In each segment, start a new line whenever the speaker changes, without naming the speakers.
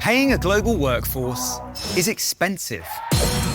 Paying a global workforce is expensive.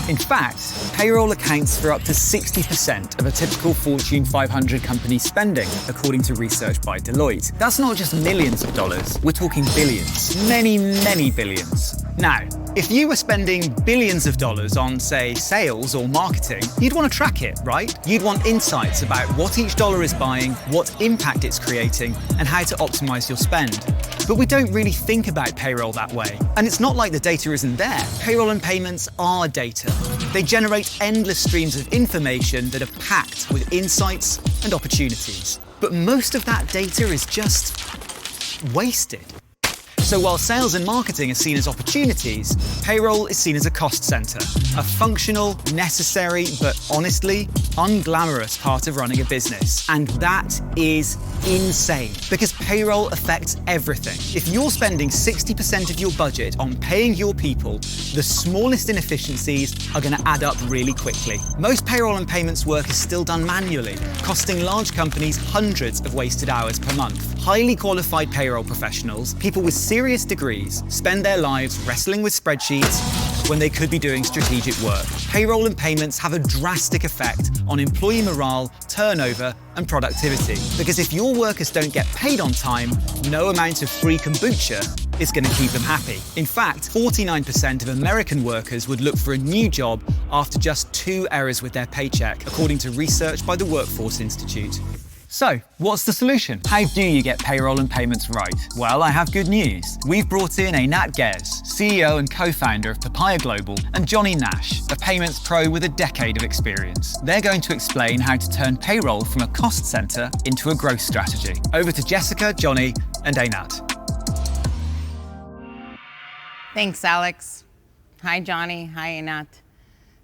In fact, payroll accounts for up to 60% of a typical Fortune 500 company's spending, according to research by Deloitte. That's not just millions of dollars, we're talking billions. Many, many billions. Now, if you were spending billions of dollars on, say, sales or marketing, you'd want to track it, right? You'd want insights about what each dollar is buying, what impact it's creating, and how to optimize your spend. But we don't really think about payroll that way. And it's not like the data isn't there. Payroll and payments are data. They generate endless streams of information that are packed with insights and opportunities. But most of that data is just wasted. So while sales and marketing are seen as opportunities, payroll is seen as a cost center, a functional, necessary, but honestly, unglamorous part of running a business. And that is insane, because payroll affects everything. If you're spending 60% of your budget on paying your people, the smallest inefficiencies are going to add up really quickly. Most payroll and payments work is still done manually, costing large companies hundreds of wasted hours per month. Highly qualified payroll professionals, people with serious degrees, spend their lives wrestling with spreadsheets when they could be doing strategic work. Payroll and payments have a drastic effect on employee morale, turnover, and productivity. Because if your workers don't get paid on time, no amount of free kombucha is going to keep them happy. In fact, 49% of American workers would look for a new job after just 2 errors with their paycheck, according to research by the Workforce Institute. So, what's the solution? How do you get payroll and payments right? Well, I have good news. We've brought in Eynat Guez, CEO and co-founder of Papaya Global, and Jonny Nash, a payments pro with a decade of experience. They're going to explain how to turn payroll from a cost center into a growth strategy. Over to Jessica, Jonny, and Eynat.
Thanks, Alex. Hi, Jonny. Hi, Eynat.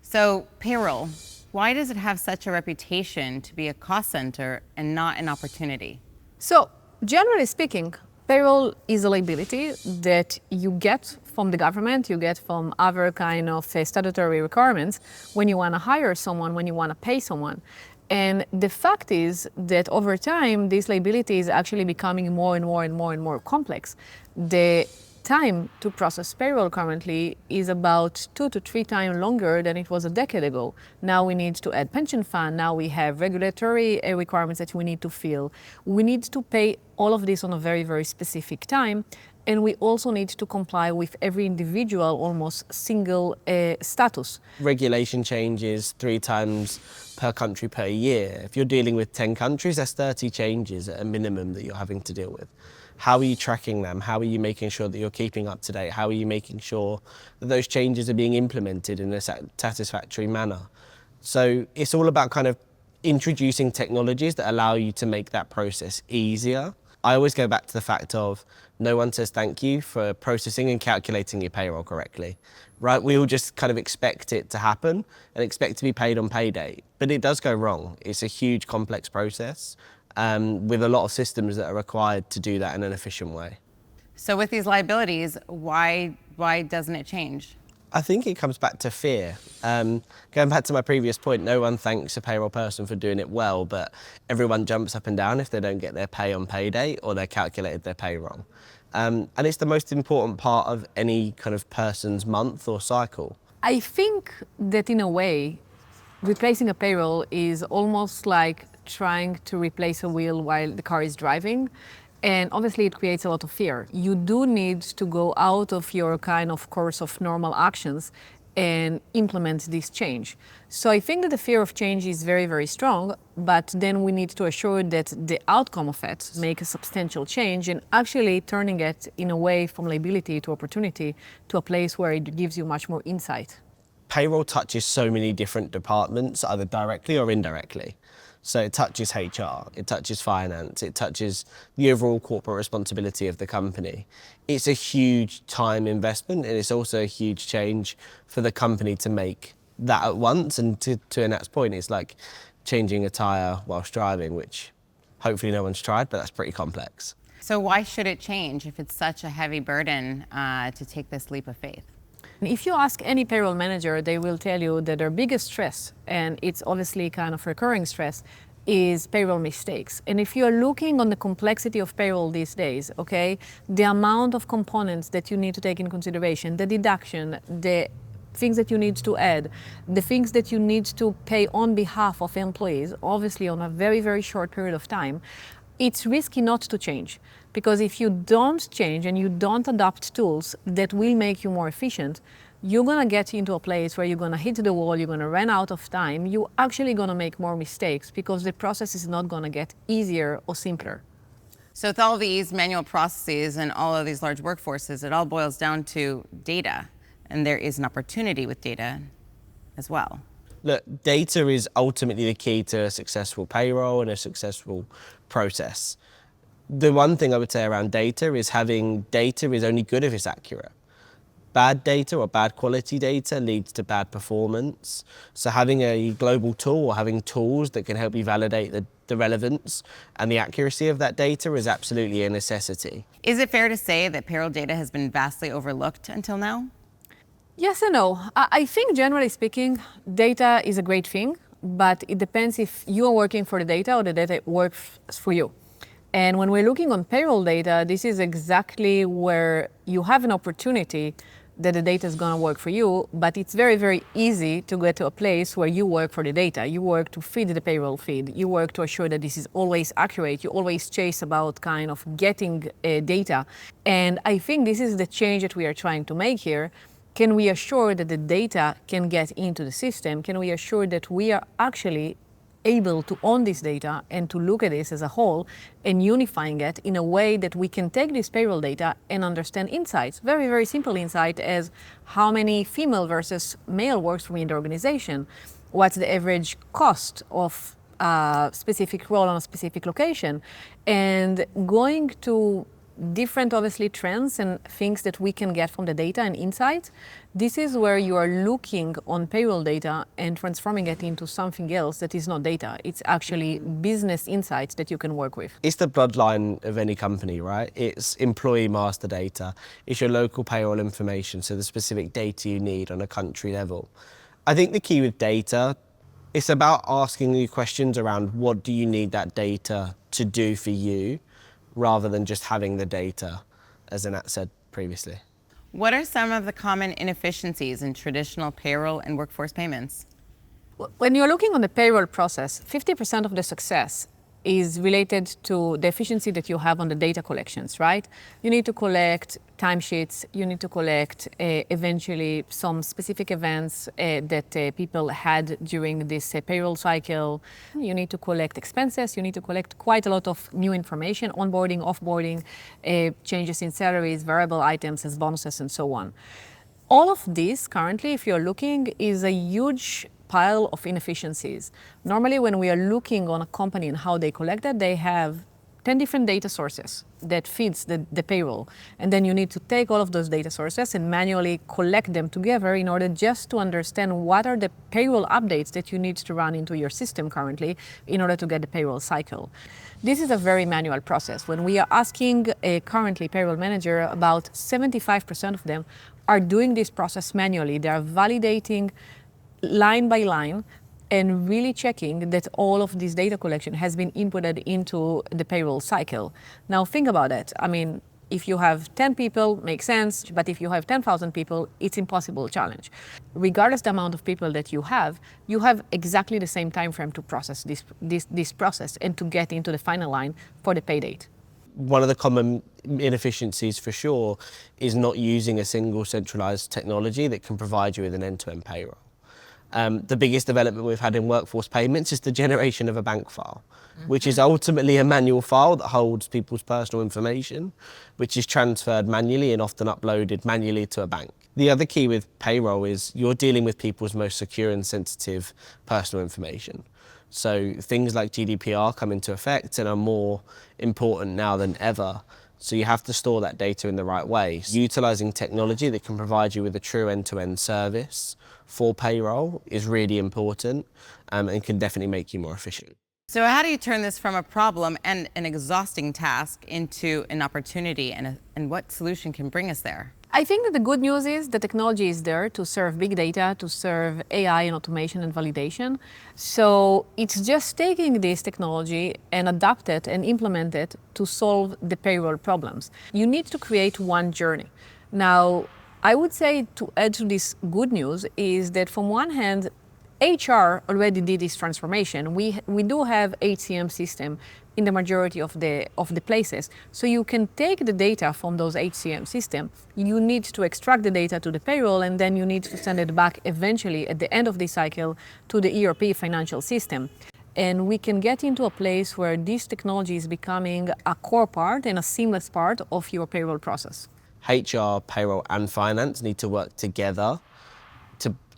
So, payroll. Why does it have such a reputation to be a cost center and not an opportunity?
So, generally speaking, payroll is a liability that you get from the government, you get from other kind of statutory requirements when you want to hire someone, when you want to pay someone. And the fact is that over time, this liability is actually becoming more and more and more and more complex. The time to process payroll currently is about 2 to 3 times longer than it was a decade ago. Now we need to add pension fund, now we have regulatory requirements that we need to fill. We need to pay all of this on a very, very specific time. And we also need to comply with every individual, almost single status.
Regulation changes 3 times per country per year. If you're dealing with 10 countries, that's 30 changes at a minimum that you're having to deal with. How are you tracking them? How are you making sure that you're keeping up to date? How are you making sure that those changes are being implemented in a satisfactory manner? So it's all about kind of introducing technologies that allow you to make that process easier. I always go back to the fact of no one says thank you for processing and calculating your payroll correctly, right? We all just kind of expect it to happen and expect to be paid on payday, but it does go wrong. It's a huge complex process. With a lot of systems that are required to do that in an efficient way.
So with these liabilities, why doesn't it change?
I think it comes back to fear. Going back to my previous point, no one thanks a payroll person for doing it well, but everyone jumps up and down if they don't get their pay on payday or they're calculated their pay wrong. And it's the most important part of any kind of person's month or cycle.
I think that in a way, replacing a payroll is almost like trying to replace a wheel while the car is driving. And obviously it creates a lot of fear. You do need to go out of your kind of course of normal actions and implement this change. So I think that the fear of change is very, very strong, but then we need to assure that the outcome of it make a substantial change and actually turning it in a way from liability to opportunity to a place where it gives you much more insight.
Payroll touches so many different departments, either directly or indirectly. So it touches HR, it touches finance, it touches the overall corporate responsibility of the company. It's a huge time investment and it's also a huge change for the company to make that at once. And to Eynat's point, it's like changing a tyre whilst driving, which hopefully no one's tried, but that's pretty complex.
So why should it change if it's such a heavy burden to take this leap of faith?
If you ask any payroll manager, they will tell you that their biggest stress, and it's obviously kind of recurring stress, is payroll mistakes. And if you're looking on the complexity of payroll these days, okay, the amount of components that you need to take in consideration, the deduction, the things that you need to add, the things that you need to pay on behalf of employees, obviously on a very, very short period of time, it's risky not to change. Because if you don't change and you don't adopt tools that will make you more efficient, you're gonna get into a place where you're gonna hit the wall, you're gonna run out of time, you're actually gonna make more mistakes because the process is not gonna get easier or simpler.
So with all these manual processes and all of these large workforces, it all boils down to data. And there is an opportunity with data as well.
Look, data is ultimately the key to a successful payroll and a successful process. The one thing I would say around data is having data is only good if it's accurate. Bad data or bad quality data leads to bad performance. So having a global tool or having tools that can help you validate the relevance and the accuracy of that data is absolutely a necessity.
Is it fair to say that payroll data has been vastly overlooked until now?
Yes and no. I think generally speaking, data is a great thing, but it depends if you are working for the data or the data works for you. And when we're looking on payroll data, this is exactly where you have an opportunity that the data is going to work for you, but it's very, very easy to get to a place where you work for the data. You work to feed the payroll feed. You work to assure that this is always accurate. You always chase about kind of getting data. And I think this is the change that we are trying to make here. Can we assure that the data can get into the system? Can we assure that we are actually able to own this data and to look at this as a whole and unifying it in a way that we can take this payroll data and understand insights, very, very simple insight as how many female versus male works for me in the organization, what's the average cost of a specific role on a specific location, and going to different, obviously, trends and things that we can get from the data and insights. This is where you are looking on payroll data and transforming it into something else that is not data. It's actually business insights that you can work with.
It's the bloodline of any company, right? It's employee master data. It's your local payroll information, so the specific data you need on a country level. I think the key with data, it's about asking you questions around what do you need that data to do for you, rather than just having the data, as Eynat said previously.
What are some of the common inefficiencies in traditional payroll and workforce payments?
When you're looking on the payroll process, 50% of the success is related to the efficiency that you have on the data collections, right? You need to collect timesheets, you need to collect eventually some specific events that people had during this payroll cycle. You need to collect expenses, you need to collect quite a lot of new information, onboarding, offboarding, changes in salaries, variable items as bonuses and so on. All of this currently, if you're looking, is a huge pile of inefficiencies. Normally, when we are looking on a company and how they collect that, they have 10 different data sources that feeds the payroll. And then you need to take all of those data sources and manually collect them together in order just to understand what are the payroll updates that you need to run into your system currently in order to get the payroll cycle. This is a very manual process. When we are asking a currently payroll manager, about 75% of them are doing this process manually. They are validating line by line and really checking that all of this data collection has been inputted into the payroll cycle. Now think about it. I mean, if you have 10 people, makes sense, but if you have 10,000 people, it's impossible challenge. Regardless the amount of people that you have exactly the same time frame to process this process and to get into the final line for the pay date.
One of the common inefficiencies for sure is not using a single centralized technology that can provide you with an end-to-end payroll. The biggest development we've had in workforce payments is the generation of a bank file, which is ultimately a manual file that holds people's personal information, which is transferred manually and often uploaded manually to a bank. The other key with payroll is you're dealing with people's most secure and sensitive personal information. So things like GDPR come into effect and are more important now than ever. So you have to store that data in the right way. Utilising technology that can provide you with a true end-to-end service for payroll is really important and can definitely make you more efficient.
So how do you turn this from a problem and an exhausting task into an opportunity, and what solution can bring us there?
I think that the good news is the technology is there to serve big data, to serve AI and automation and validation. So it's just taking this technology and adapt it and implement it to solve the payroll problems. You need to create one journey. Now, I would say to add to this good news is that from one hand, HR already did this transformation. We do have HCM system in the majority of the places. So you can take the data from those HCM system. You need to extract the data to the payroll, and then you need to send it back eventually at the end of the cycle to the ERP financial system. And we can get into a place where this technology is becoming a core part and a seamless part of your payroll process.
HR, payroll and finance need to work together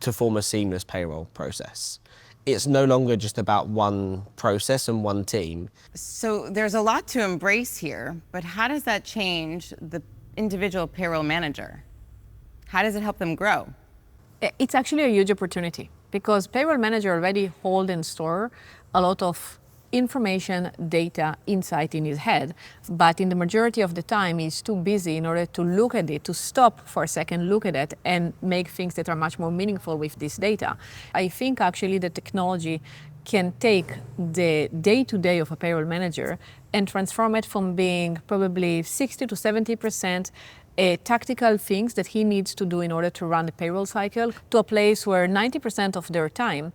to form a seamless payroll process. It's no longer just about one process and one team.
So there's a lot to embrace here, but how does that change the individual payroll manager? How does it help them grow?
It's actually a huge opportunity because payroll manager already hold and store a lot of information, data, insight in his head, but in the majority of the time he's too busy in order to look at it, to stop for a second, look at it, and make things that are much more meaningful with this data. I think actually the technology can take the day-to-day of a payroll manager and transform it from being probably 60 to 70% tactical things that he needs to do in order to run the payroll cycle to a place where 90% of their time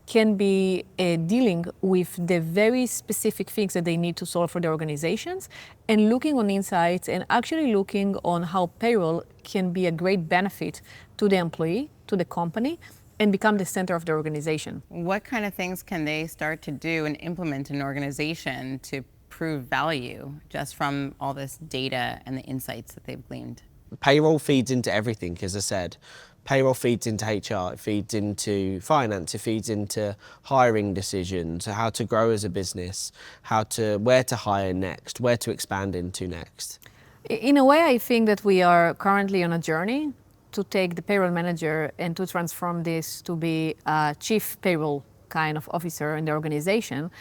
can be dealing with the very specific things that they need to solve for their organizations and looking on insights and actually looking on how payroll can be a great benefit to the employee, to the company, and become the center of the organization.
What kind of things can they start to do and implement in an organization to prove value just from all this data and the insights that they've gleaned?
Payroll feeds into everything, as I said. Payroll feeds into HR, it feeds into finance, it feeds into hiring decisions, how to grow as a business, where to hire next, where to expand into next.
In a way, I think that we are currently on a journey to take the payroll manager and to transform this to be a chief payroll kind of officer in the organization.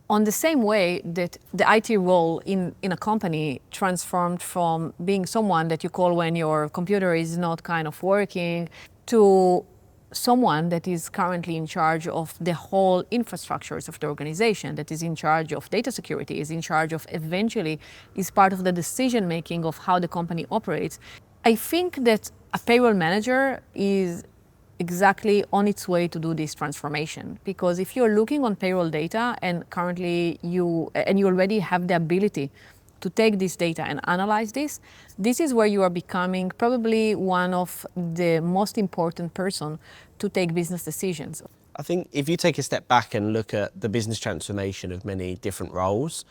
On the same way that the IT role in a company transformed from being someone that you call when your computer is not kind of working to someone that is currently in charge of the whole infrastructures of the organization, that is in charge of data security, is in charge of eventually is part of the decision making of how the company operates. I think that a payroll manager is exactly on its way to do this transformation, because if you're looking on payroll data and currently you already have the ability to take this data and analyze this is where you are becoming probably one of the most important person to take business decisions.
I think if you take a step back and look at the business transformation of many different roles,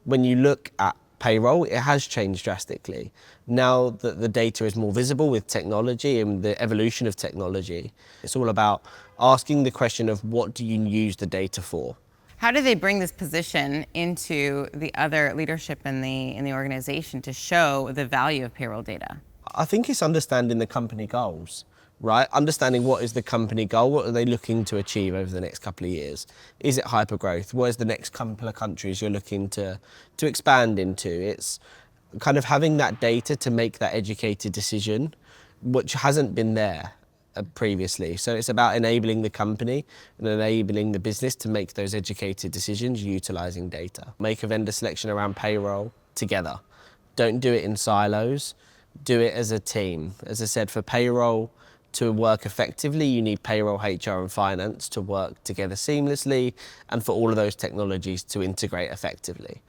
when you look at payroll, it has changed drastically. Now that the data is more visible with technology and the evolution of technology, it's all about asking the question of what do you use the data for?
How do they bring this position into the other leadership in the organization to show the value of payroll data?
I think it's understanding the company goals, right? Understanding what is the company goal, what are they looking to achieve over the next couple of years? Is it hypergrowth? What is the next couple of countries you're looking to expand into? It's kind of having that data to make that educated decision, which hasn't been there previously. So it's about enabling the company and enabling the business to make those educated decisions utilizing data. Make a vendor selection around payroll together. Don't do it in silos, do it as a team. As I said, for payroll to work effectively, you need payroll, HR and finance to work together seamlessly, and for all of those technologies to integrate effectively.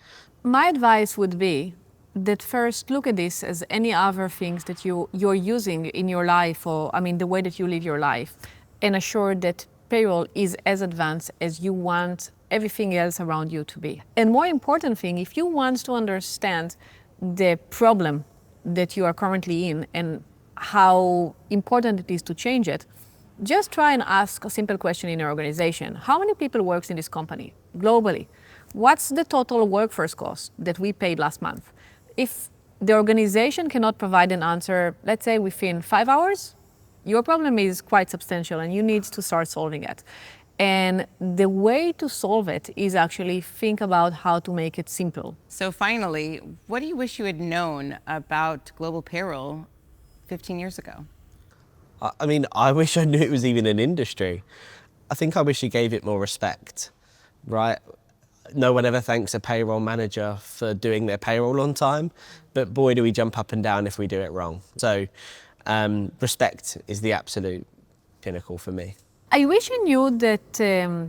My advice would be that first look at this as any other things that you're using in your life, or the way that you live your life, and assure that payroll is as advanced as you want everything else around you to be. And more important thing, if you want to understand the problem that you are currently in and how important it is to change it, just try and ask a simple question in your organization. How many people works in this company globally? What's the total workforce cost that we paid last month? If the organization cannot provide an answer, let's say within 5 hours, your problem is quite substantial and you need to start solving it. And the way to solve it is actually think about how to make it simple.
So finally, what do you wish you had known about global payroll 15 years ago?
I mean, I wish I knew it was even an industry. I think I wish you gave it more respect, right? No one ever thanks a payroll manager for doing their payroll on time, but boy, do we jump up and down if we do it wrong. So respect is the absolute pinnacle for me.
I wish I knew that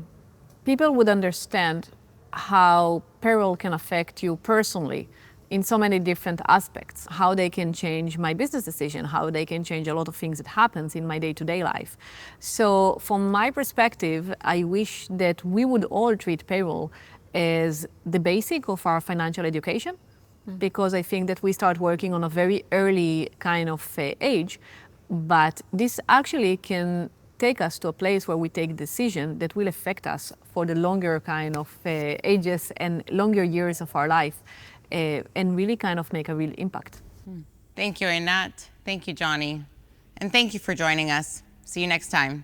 people would understand how payroll can affect you personally in so many different aspects, how they can change my business decision, how they can change a lot of things that happens in my day-to-day life. So from my perspective, I wish that we would all treat payroll as the basic of our financial education, because I think that we start working on a very early kind of age, but this actually can take us to a place where we take decisions that will affect us for the longer kind of ages and longer years of our life, and really kind of make a real impact.
Thank you, Eynat. Thank you, Jonny. And thank you for joining us. See you next time.